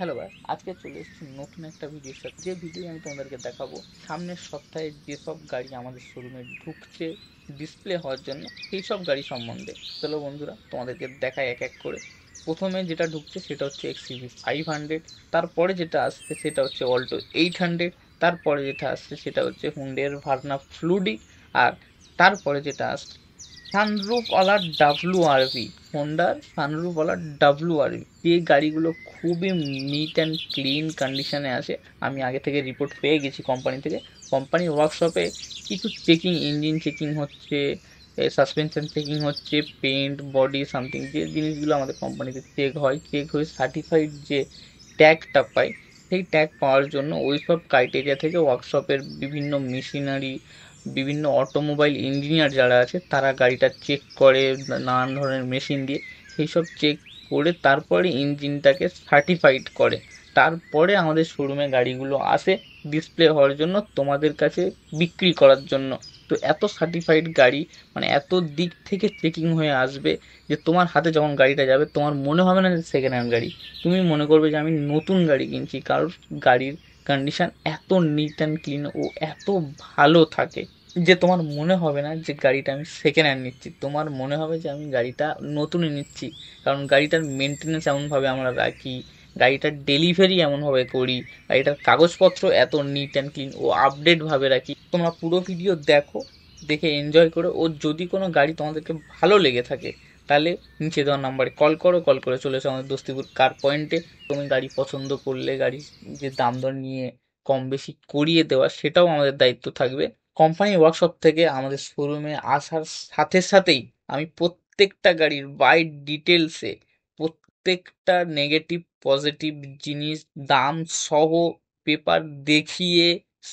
Hello ভাই, আজকে চলে এসেছি নতুন একটা ভিডিওর সাথে। যে ভিডিও আমি তোমাদেরকে দেখাবো সামনের সপ্তাহে যেসব গাড়ি আমাদের শোরুমে ঢুকছে ডিসপ্লে হওয়ার জন্য, সেই সব গাড়ি সম্বন্ধে। চলো বন্ধুরা, তোমাদেরকে দেখাই এক এক করে। প্রথমে যেটা ঢুকছে সেটা হচ্ছে এক্সইভি 500, তারপরে যেটা আসছে সেটা হচ্ছে অল্টো 800, তারপরে যেটা আসছে সেটা হচ্ছে হুন্ডের ভার্না ফ্লুডি, আর তারপরে যেটা আসছে সানরুফওয়ালা ডাব্লুআরভি, হোন্ডার সানরুফওয়ালা ডাব্লুআরভি। যে গাড়িগুলো খুবই নিট অ্যান্ড ক্লিন কন্ডিশনে আছে। আমি আগে থেকে রিপোর্ট পেয়ে গেছি কোম্পানি থেকে। কোম্পানির ওয়ার্কশপে কিছু চেকিং, ইঞ্জিন চেকিং হচ্ছে, সাসপেনশন চেকিং হচ্ছে, পেন্ট বডি সামথিং যে জিনিসগুলো আমাদের কোম্পানিতে চেক হয়, চেক হয়ে সার্টিফাইড যে ট্যাগটা পাই, সেই ট্যাগ পাওয়ার জন্য ওই সব ক্রাইটেরিয়া থেকে ওয়ার্কশপের বিভিন্ন মেশিনারি, বিভিন্ন অটোমোবাইল ইঞ্জিনিয়ার যারা আছে তারা গাড়িটা চেক করে নানান ধরনের মেশিন দিয়ে। সেই সব চেক করে তারপরে ইঞ্জিনটাকে সার্টিফাইড করে, তারপরে আমাদের শোরুমে গাড়িগুলো আসে ডিসপ্লে হওয়ার জন্য, তোমাদের কাছে বিক্রি করার জন্য। তো এত সার্টিফাইড গাড়ি, মানে এত দিক থেকে চেকিং হয়ে আসবে যে তোমার হাতে যখন গাড়িটা যাবে তোমার মনে হবে না যে সেকেন্ড হ্যান্ড গাড়ি, তুমি মনে করবে যে আমি নতুন গাড়ি কিনছি। কারণ গাড়ির কন্ডিশন এত নিট অ্যান্ড ক্লিন ও এত ভালো থাকে যে তোমার মনে হবে না যে গাড়িটা আমি সেকেন্ড হ্যান্ড নিচ্ছি, তোমার মনে হবে যে আমি গাড়িটা নতুনই নিচ্ছি। কারণ গাড়িটার মেনটেনেন্স এমনভাবে আমরা রাখি, গাড়িটার ডেলিভারি এমনভাবে করি, গাড়িটার কাগজপত্র এত নিট অ্যান্ড ক্লিন ও আপডেটভাবে রাখি। তোমরা পুরো ভিডিও দেখো, দেখে এনজয় করো। ও যদি কোনো গাড়ি তোমাদেরকে ভালো লেগে থাকে তাহলে নিচে দেওয়া নাম্বারে কল করো, কল করে চলে এসো আমাদের দস্তিপুর কার পয়েন্টে। তুমি গাড়ি পছন্দ করলে গাড়ির যে দাম দর নিয়ে কম বেশি করিয়ে দেওয়া সেটাও আমাদের দায়িত্ব থাকবে। কোম্পানি ওয়ার্কশপ থেকে আমাদের শোরুমে আসার সাথে সাথেই আমি প্রত্যেকটা গাড়ির বাই ডিটেলসে প্রত্যেকটা নেগেটিভ পজিটিভ জিনিস দাম সহ পেপার দেখিয়ে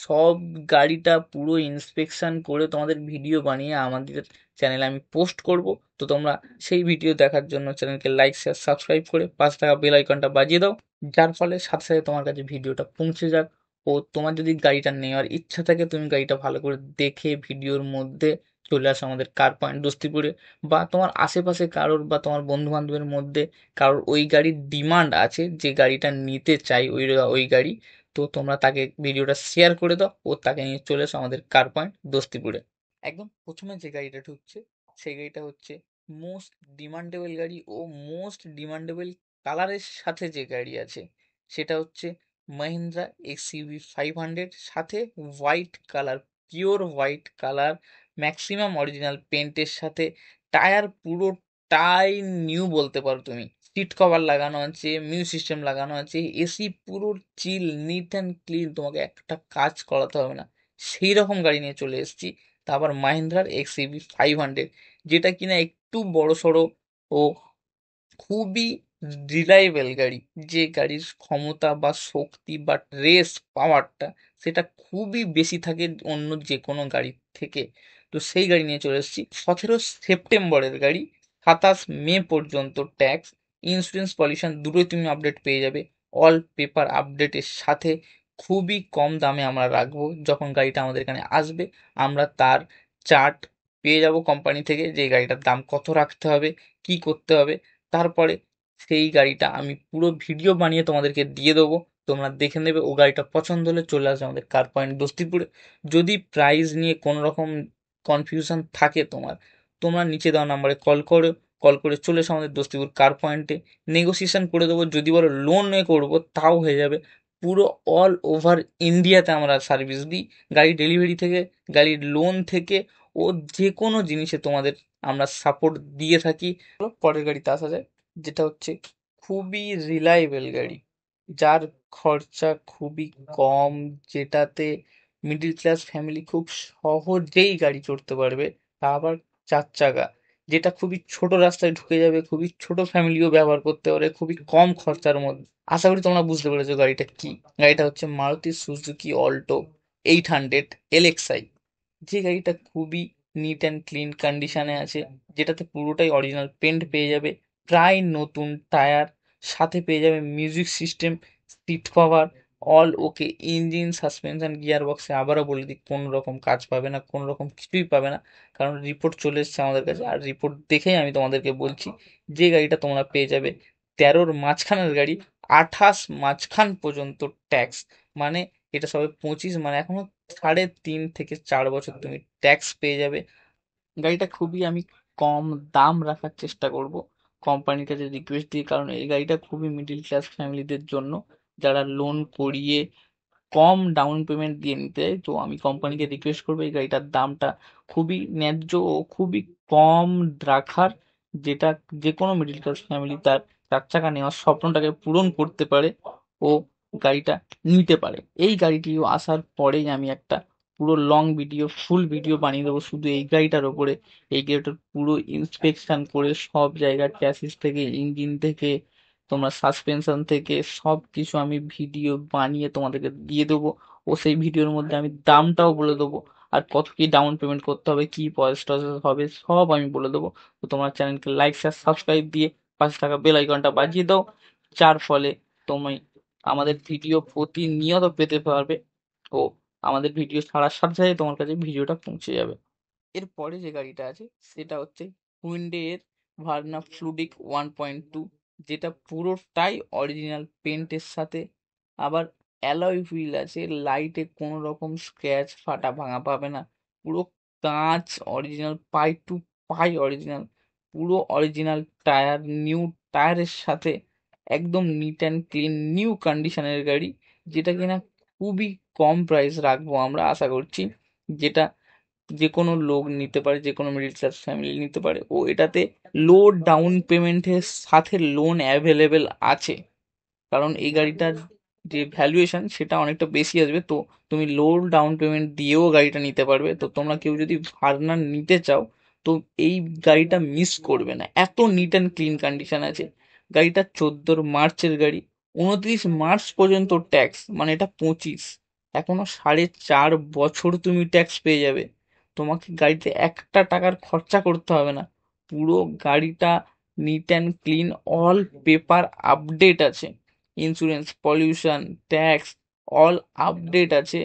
সব গাড়িটা পুরো ইন্সপেকশন করে তোমাদের ভিডিও বানিয়ে আমাদের চ্যানেলে আমি পোস্ট করব। তো তোমরা সেই ভিডিও দেখার জন্য চ্যানেলকে লাইক শেয়ার সাবস্ক্রাইব করে পাশে থাকা বেল আইকনটা বাজিয়ে দাও, যার ফলে সাথে সাথে তোমার কাছে ভিডিওটা পৌঁছে যাক। ও তোমার যদি গাড়িটা নেওয়ার ইচ্ছা থাকে তুমি গাড়িটা ভালো করে দেখে ভিডিওর মধ্যে চলে আসো আমাদের কার পয়েন্ট দস্তিপুরে। বা তোমার আশেপাশে কারোর বা তোমার বন্ধু বান্ধবের মধ্যে কারোর ওই গাড়ির ডিমান্ড আছে যে গাড়িটা নিতে চাই ওই ওই গাড়ি, তো তোমরা তাকে ভিডিওটা শেয়ার করে দাও ও তাকে নিয়ে চলে এসো আমাদের কার পয়েন্ট দস্তিপুরে। একদম প্রথমে যে গাড়িটা ঢুকছে সেই গাড়িটা হচ্ছে মোস্ট ডিমান্ডেবল গাড়ি ও মোস্ট ডিমান্ডেবল কালারের সাথে যে গাড়ি আছে সেটা হচ্ছে মাহিন্দ্রা এক্সইউভি 500, সাথে white colour, pure white colour, maximum original পেন্টের সাথে। টায়ার পুরোটাই নিউ বলতে পারো তুমি। সিট কভার লাগানো আছে, মিউজিক সিস্টেম লাগানো আছে, এসি পুরো চিল, নিট অ্যান্ড ক্লিন, তোমাকে একটা কাজ করাতে হবে না। সেই রকম গাড়ি নিয়ে চলে এসেছি। তা আবার মাহিন্দ্রার এক্সইভি 500, যেটা কিনা একটু বড় সড়ো ও খুবই রিলায়েবল গাড়ি। যে গাড়ির ক্ষমতা বা শক্তি বা রেস পাওয়ারটা সেটা খুবই বেশি থাকে অন্য যে কোনো গাড়ির থেকে। তো সেই গাড়ি নিয়ে চলে এসেছি। 17 সেপ্টেম্বরের গাড়ি, 27 মে পর্যন্ত ট্যাক্স, ইন্স্যুরেন্স, পলিউশন দুটোই তুমি আপডেট পেয়ে যাবে অল পেপার আপডেটের সাথে। খুবই কম দামে আমরা রাখবো। যখন গাড়িটা আমাদের এখানে আসবে আমরা তার চার্ট পেয়ে যাব কোম্পানি থেকে, যে গাড়িটার দাম কত রাখতে হবে, কি করতে হবে। তারপরে সেই গাড়িটা আমি পুরো ভিডিও বানিয়ে তোমাদেরকে দিয়ে দেবো, তোমরা দেখে নেবে। ও গাড়িটা পছন্দ হলে চলে আসবে আমাদের কার পয়েন্ট দস্তিপুরে। যদি প্রাইস নিয়ে কোনো রকম কনফিউশন থাকে তোমার, তোমরা নিচে দেওয়া নাম্বারে কল করো, কল করে চলে এসো আমাদের দস্তিপুর কার পয়েন্টে। নেগোসিয়েশন করে দেবো, যদি বলো লোনে করবো তাও হয়ে যাবে। পুরো অল ওভার ইন্ডিয়াতে আমরা সার্ভিস দিই, গাড়ি ডেলিভারি থেকে, গাড়ির লোন থেকে, ও যে কোনো জিনিসে তোমাদের আমরা সাপোর্ট দিয়ে থাকি। পরের গাড়িতে আসা যায়, যেটা হচ্ছে খুবই রিলায়েবল গাড়ি, যার খরচা খুবই কম, যেটাতে মিডিল ক্লাস ফ্যামিলি খুব সহজেই গাড়ি চড়তে পারবে। তা আবার 4 চাকা, যেটা খুবই ছোট রাস্তায় ঢুকে যাবে, খুবই ছোট ফ্যামিলিও ব্যবহার করতে পারে খুবই কম খরচার মধ্যে। আশা করি তোমরা বুঝতে পেরেছো গাড়িটা কি। গাড়িটা হচ্ছে মারুতি সুজুকি অল্টো 800 এলএক্সআই। যে গাড়িটা খুবই নিট অ্যান্ড ক্লিন কন্ডিশনে আছে, যেটাতে পুরোটাই অরিজিনাল পেন্ট পেয়ে যাবে, প্রায় নতুন টায়ার, সাথে পেয়ে যাবে music system, seat cover, all okay, engine, suspension, gear বক্সে আবারও বলে দিই কোনো রকম কাজ পাবে না, কোনো রকম কিছুই পাবে না। কারণ রিপোর্ট চলে এসেছে আমাদের কাছে, আর রিপোর্ট দেখেই আমি তোমাদেরকে বলছি যে গাড়িটা তোমরা পেয়ে যাবে 13-র মাঝখানের গাড়ি 28 মাঝখান পর্যন্ত ট্যাক্স, মানে এটা সবে 25, মানে এখনো 3.5 থেকে 4 বছর তুমি ট্যাক্স পেয়ে যাবে। গাড়িটা খুবই আমি কম দাম রাখার চেষ্টা করব কোম্পানির কাছে রিকোয়েস্ট দিয়ে, কারণ এই গাড়িটা খুবই মিডিল ক্লাস ফ্যামিলিদের জন্য, যারা লোন করিয়ে কম ডাউন পেমেন্ট দিয়ে নিতে চায়। তো আমি কোম্পানিকে রিকোয়েস্ট করবো এই গাড়িটার দামটা খুবই ন্যায্য ও খুবই কম রাখার, যেটা যে কোনো মিডিল ক্লাস ফ্যামিলি তার 4 চাকা নেওয়ার স্বপ্নটাকে পূরণ করতে পারে ও গাড়িটা নিতে পারে। এই গাড়িটিও আসার পরেই আমি একটা পুরো লং ভিডিও, ফুল ভিডিও বানিয়ে দেবো শুধু এই গাড়িটার ওপরে। এই গাড়িটার পুরো ইন্সপেকশন করে সব জায়গার চ্যাসিস থেকে, ইঞ্জিন থেকে, তোমার সাসপেনশন থেকে সব কিছু আমি ভিডিও বানিয়ে তোমাদেরকে দিয়ে দেবো। ও সেই ভিডিওর মধ্যে আমি দামটাও বলে দেবো, আর কত কি ডাউন পেমেন্ট করতে হবে, কি প্রসেস টসেস হবে, সব আমি বলে দেবো। তো তোমার চ্যানেলকে লাইক শেয়ার সাবস্ক্রাইব দিয়ে পাশে থাকা বেল আইকনটা বাজিয়ে দাও, যার ফলে তুমি আমাদের ভিডিও প্রতিনিয়ত পেতে পারবে ও আমাদের ভিডিও ছাড়ার সাথে সাথে তোমার কাছে ভিডিওটা পৌঁছে যাবে। এরপরে যে গাড়িটা আছে সেটা হচ্ছে হুন্ডে এর ভার্না ফ্লুডিক 1.2, যেটা পুরোটাই অরিজিনাল পেন্টের সাথে, আবার অ্যালয় হুইল আছে, লাইটে কোনো রকম স্ক্র্যাচ ফাটা ভাঙা পাবে না, পুরো কাঁচ অরিজিনাল, পাই টু পাই অরিজিনাল, পুরো অরিজিনাল টায়ার, নিউ টায়ারের সাথে, একদম নিট অ্যান্ড ক্লিন নিউ কন্ডিশনের গাড়ি, যেটা কিনা খুবই কম প্রাইস রাখবো আমরা আশা করছি, যেটা যে কোনো লোক নিতে পারে, যে কোনো মিডিল ক্লাস ফ্যামিলি নিতে পারে। ও এটাতে লো ডাউন পেমেন্টের সাথে লোন অ্যাভেলেবেল আছে, কারণ এই গাড়িটার যে ভ্যালুয়েশন সেটা অনেকটা বেশি আসবে। তো তুমি লো ডাউন পেমেন্ট দিয়েও গাড়িটা নিতে পারবে। তো তোমরা কেউ যদি ভার্না নিতে চাও তো এই গাড়িটা মিস করবে না, এত নিট অ্যান্ড ক্লিন কন্ডিশন আছে। গাড়িটা 14 মার্চের গাড়ি, 29 মার্চ পর্যন্ত ট্যাক্স, মানে এটা 25, এখনো 4.5 বছর তুমি ট্যাক্স পেয়ে যাবে। তোমাকে গাড়িতে একটা টাকার খরচা করতে হবে না, পুরো গাড়িটা neat and clean, all paper update আছে, insurance, pollution, tax, all update আছে।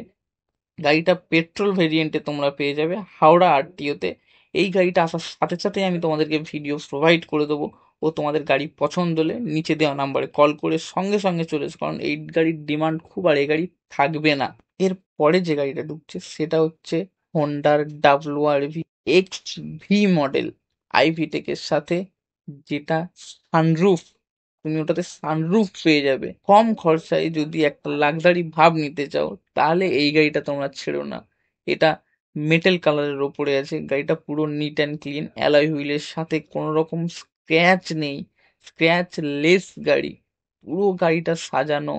গাড়িটা পেট্রোল ভেরিয়েন্টে তোমরা পেয়ে যাবে হাওড়া আরটিওতে। এই গাড়িটা আসার সাথে সাথে আমি তোমাদেরকে ভিডিও প্রোভাইড করে দেবো, ও তোমাদের গাড়ি পছন্দ হলে নিচে দেওয়া নাম্বারে কল করে সঙ্গে সঙ্গে চলে এসো, কারণ এই গাড়ির ডিমান্ড খুব, আর এই গাড়ি থাকবে না। এর পরে যে গাড়িটা ঢুকছে সেটা হচ্ছে হোন্ডার WRV XV মডেল, আইভি টেকের সাথে, যেটা সানরুফ, তুমি ওটাতে সানরুফ পেয়ে যাবে কম খরচায়। যদি একটা লাক্সারি ভাব নিতে চাও তাহলে এই গাড়িটা তোমরা ছেড়ো না। এটা মেটেল কালারের ওপরে আছে, গাড়িটা পুরো নিট অ্যান্ড ক্লিন, অ্যালয় হুইলের সাথে, কোনো রকম স্ক্র্যাচ নেই, স্ক্র্যাচ লেস গাড়ি, পুরো গাড়িটা সাজানো,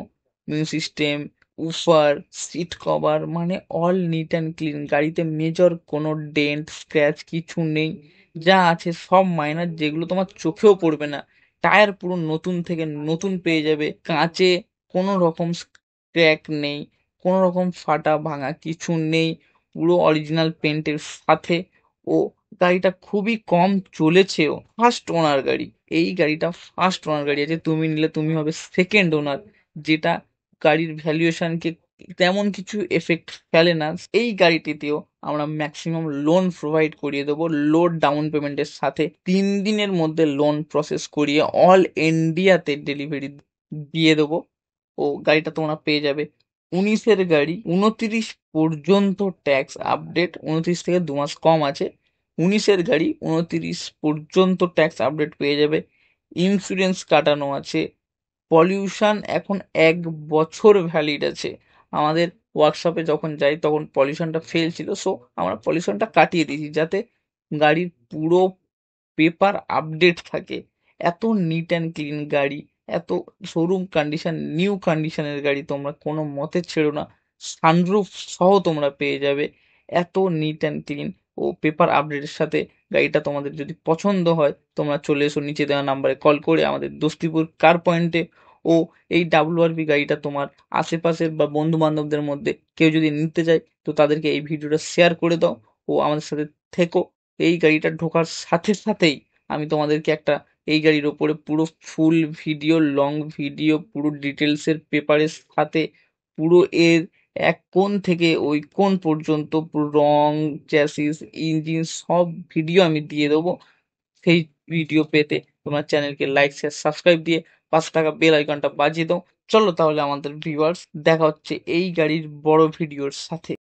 music system, woofer, seat cover, মানে অল নিট অ্যান্ড ক্লিন। গাড়িতে মেজর কোনো ডেন্ট স্ক্র্যাচ কিছু নেই, যা আছে সব মাইনার, যেগুলো তোমার চোখেও পড়বে না। টায়ার পুরো নতুন থেকে নতুন পেয়ে যাবে, কাঁচে কোনো রকম ক্র্যাক নেই, কোনো রকম ফাটা ভাঙা কিছু নেই, পুরো অরিজিনাল পেন্টের সাথে। ও গাড়িটা খুবই কম চলেছেও, ফার্স্ট ওনার গাড়ি। এই গাড়িটা ফার্স্ট ওনার গাড়ি আছে, তুমি নিলে তুমি হবে সেকেন্ড ওনার, যেটা গাড়ির ভ্যালুয়েশনকে তেমন কিছু এফেক্ট ফেলে না। এই গাড়িটিতেও আমরা ম্যাক্সিমাম লোন প্রোভাইড করিয়ে দেবো, লো ডাউন পেমেন্টের সাথে 3 দিনের মধ্যে লোন প্রসেস করিয়ে অল ইন্ডিয়াতে ডেলিভারি দিয়ে দেবো। ও গাড়িটা তোমরা পেয়ে যাবে 19-এর গাড়ি, 29 পর্যন্ত ট্যাক্স আপডেট, 29 থেকে 2 মাস কম আছে। 19-এর গাড়ি 29 পর্যন্ত ট্যাক্স আপডেট পেয়ে যাবে, ইন্স্যুরেন্স কাটানো আছে, পলিউশন এখন 1 বছর ভ্যালিড আছে। আমাদের ওয়ার্কশপে যখন যাই তখন পলিউশনটা ফেল ছিল, সো আমরা পলিউশনটা কাটিয়ে দিয়েছি যাতে গাড়ির পুরো পেপার আপডেট থাকে। এত নিট অ্যান্ড ক্লিন গাড়ি, এত শোরুম কন্ডিশন, নিউ কন্ডিশনের গাড়ি তোমরা কোনো মতে ছেড়ো না। সানরুফ সহ তোমরা পেয়ে যাবে, এত নিট অ্যান্ড ক্লিন ও পেপার আপডেটের সাথে। গাড়িটা তোমাদের যদি পছন্দ হয় তোমরা চলে এসো নিচে দেওয়া নাম্বারে কল করে আমাদের দোস্তিপুর কার পয়েন্টে। ও এই WRV গাড়িটা তোমার আশেপাশের বা বন্ধু বান্ধবদের মধ্যে কেউ যদি নিতে চায় তো তাদেরকে এই ভিডিওটা শেয়ার করে দাও ও আমাদের সাথে থেকো। এই গাড়িটা ঢোকার সাথে সাথেই আমি তোমাদেরকে একটা এই গাড়ির ওপরে পুরো ফুল ভিডিও, লং ভিডিও, পুরো ডিটেলসের পেপারের সাথে, পুরো এর এক কোণ থেকে ওই কোণ পর্যন্ত পুরো রং, চ্যাসিস, ইঞ্জিন সব ভিডিও আমি দিয়ে দেবো। সেই ভিডিও পেতে তোমার চ্যানেলকে লাইক শেয়ার সাবস্ক্রাইব দিয়ে 5 টাকা বেল আইকনটা বাজিয়ে দাও। চলো তাহলে আমাদের ভিউয়ার্স দেখা হচ্ছে এই গাড়ির বড় ভিডিওর সাথে।